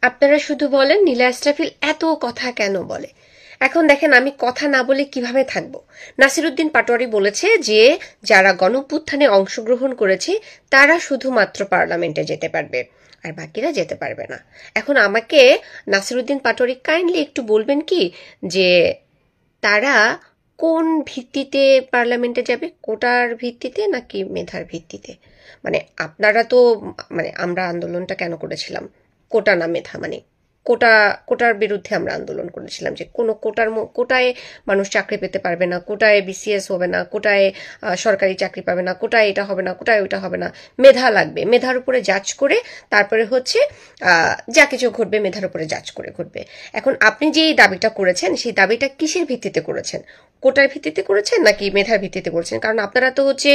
আপনারা শুধু বলেন নীলা ইসরাফিল এত কথা কেন বলে। এখন দেখেন আমি কথা না বলে কিভাবে থাকবো। নাসিরউদ্দিন পাটোয়ারি বলেছে যে যারা গণঅভ্যুত্থানে অংশগ্রহণ করেছে তারা শুধুমাত্র পার্লামেন্টে যেতে পারবে, আর বাকিরা যেতে পারবে না। এখন আমাকে নাসিরউদ্দিন পাটোয়ারি কাইন্ডলি একটু বলবেন কি যে তারা কোন ভিত্তিতে পার্লামেন্টে যাবে, কোটার ভিত্তিতে নাকি মেধার ভিত্তিতে? মানে আপনারা তো, মানে আমরা আন্দোলনটা কেন করেছিলাম কোটা না মেধা, মানে কোটার বিরুদ্ধে আমরা আন্দোলন করেছিলাম যে কোনো কোটায় মানুষ চাকরি পেতে পারবে না, কোটায় বিসিএস হবে না, কোটায় সরকারি চাকরি পাবে না, কোটায় এটা হবে না, কোটায় ওইটা হবে না, মেধা লাগবে, মেধার উপরে জাজ করে তারপরে হচ্ছে যা কিছু ঘটবে মেধার উপরে জাজ করে ঘটবে। এখন আপনি যে দাবিটা করেছেন সেই দাবিটা কিসের ভিত্তিতে করেছেন? কোটার ভিত্তিতে করেছেন নাকি মেধার ভিত্তিতে করেছেন? কারণ আপনারা তো হচ্ছে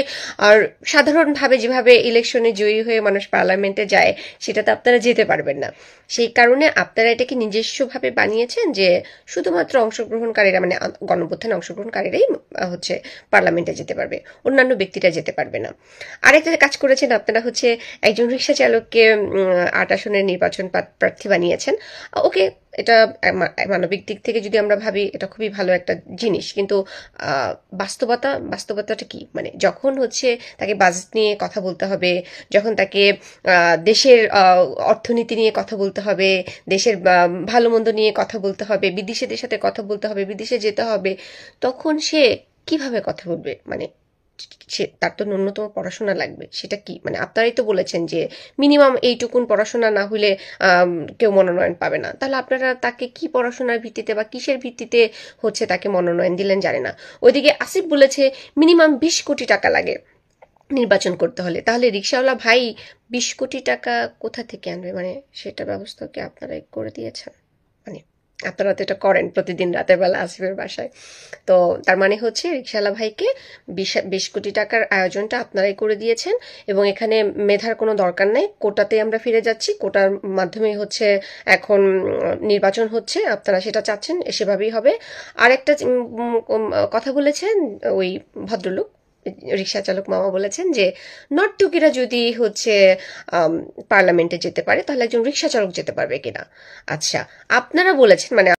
আর সাধারণভাবে যেভাবে ইলেকশনে জয়ী হয়ে মানুষ পার্লামেন্টে যায় সেটাতে আপনারা যেতে পারবেন না। সেই কারণে আপনারা এটাকে নিজস্বভাবে বানিয়েছেন যে শুধুমাত্র অংশগ্রহণকারীরা, মানে গণঅভ্যুত্থানে অংশগ্রহণকারীরাই হচ্ছে পার্লামেন্টে যেতে পারবে, অন্যান্য ব্যক্তিরা যেতে পারবে না। আরেকটা কাজ করেছেন আপনারা হচ্ছে একজন রিক্সা চালককে ৮ আসনের নির্বাচন প্রার্থী বানিয়েছেন। ওকে, এটা মানবিক দিক থেকে যদি আমরা ভাবি এটা খুবই ভালো একটা জিনিস, কিন্তু বাস্তবতাটা কি? মানে যখন হচ্ছে তাকে বাজেট নিয়ে কথা বলতে হবে, যখন তাকে দেশের অর্থনীতি নিয়ে কথা বলতে হবে, দেশের ভালো মন্দ নিয়ে কথা বলতে হবে, বিদেশিদের সাথে কথা বলতে হবে, বিদেশে যেতে হবে, তখন সে কিভাবে কথা বলবে? মানে সে তার তো ন্যূনতম পড়াশোনা লাগবে, সেটা কি? মানে আপনারাই তো বলেছেন যে মিনিমাম এইটুকুন পড়াশোনা না হলে কেউ মনোনয়ন পাবে না। তাহলে আপনারা তাকে কি পড়াশোনার ভিত্তিতে বা কিসের ভিত্তিতে হচ্ছে তাকে মনোনয়ন দিলেন জানে না। ওইদিকে আসিফ বলেছে মিনিমাম 20 কোটি টাকা লাগে নির্বাচন করতে হলে। তাহলে রিক্সাওয়ালা ভাই 20 কোটি টাকা কোথা থেকে আনবে? মানে সেটা ব্যবস্থা কি আপনারাই করে দিয়েছেন? মানে আপনারা তো এটা করেন প্রতিদিন রাতের বেলা আসিফের বাসায়। তো তার মানে হচ্ছে রিক্সাওয়ালা ভাইকে 20 কোটি টাকার আয়োজনটা আপনারাই করে দিয়েছেন, এবং এখানে মেধার কোনো দরকার নেই, কোটাতে আমরা ফিরে যাচ্ছি, কোটার মাধ্যমে হচ্ছে এখন নির্বাচন হচ্ছে, আপনারা সেটা চাচ্ছেন, সেভাবেই হবে। আরেকটা কথা বলেছেন ওই ভদ্রলোক রিক্সা চালক মামা বলেছেন যে নর্তকীরা যদি হচ্ছে পার্লামেন্টে যেতে পারে তাহলে একজন রিক্সা চালক যেতে পারবে কিনা। আচ্ছা, আপনারা বলেছেন, মানে